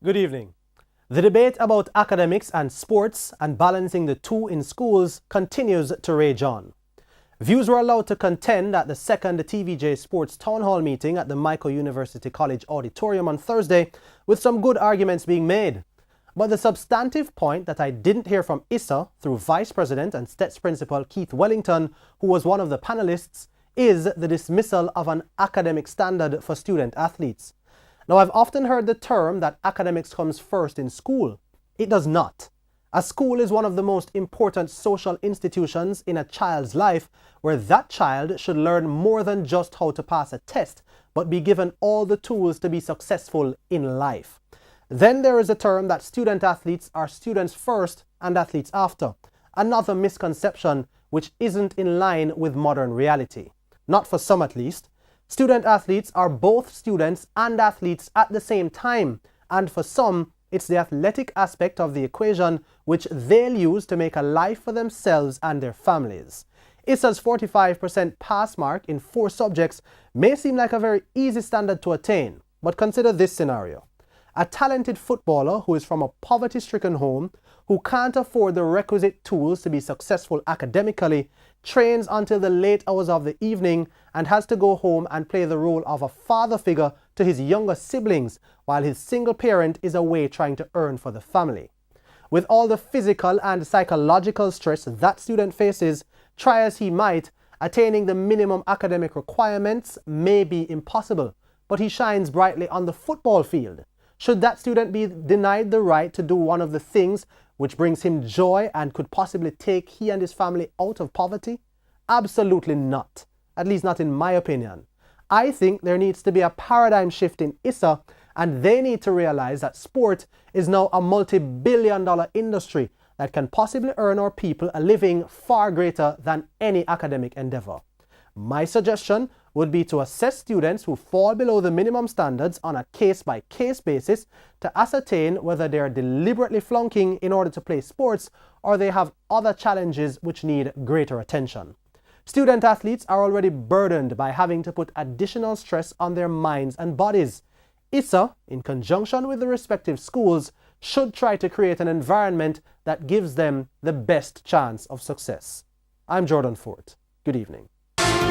Good evening. The debate about academics and sports and balancing the two in schools continues to rage on. Views were allowed to contend at the second TVJ Sports Town Hall meeting at the Jamaica University College Auditorium on Thursday, with some good arguments being made. But the substantive point that I didn't hear from ISA through Vice President and STETS Principal Keith Wellington, who was one of the panelists, is the dismissal of an academic standard for student athletes. Now, I've often heard the term that academics comes first in school. It does not. A school is one of the most important social institutions in a child's life, where that child should learn more than just how to pass a test, but be given all the tools to be successful in life. Then there is a term that student athletes are students first and athletes after. Another misconception which isn't in line with modern reality. Not for some at least. Student athletes are both students and athletes at the same time, and for some, it's the athletic aspect of the equation which they'll use to make a life for themselves and their families. ISA's 45% pass mark in 4 subjects may seem like a very easy standard to attain, but consider this scenario. A talented footballer who is from a poverty-stricken home, who can't afford the requisite tools to be successful academically, trains until the late hours of the evening and has to go home and play the role of a father figure to his younger siblings while his single parent is away trying to earn for the family. With all the physical and psychological stress that student faces, try as he might, attaining the minimum academic requirements may be impossible, but he shines brightly on the football field. Should that student be denied the right to do one of the things which brings him joy and could possibly take he and his family out of poverty? Absolutely not. At least not in my opinion. I think there needs to be a paradigm shift in ISA, and they need to realize that sport is now a multi-billion-dollar industry that can possibly earn our people a living far greater than any academic endeavor. My suggestion would be to assess students who fall below the minimum standards on a case-by-case basis to ascertain whether they are deliberately flunking in order to play sports or they have other challenges which need greater attention. Student athletes are already burdened by having to put additional stress on their minds and bodies. ISA, in conjunction with the respective schools, should try to create an environment that gives them the best chance of success. I'm Jordan Fort. Good evening.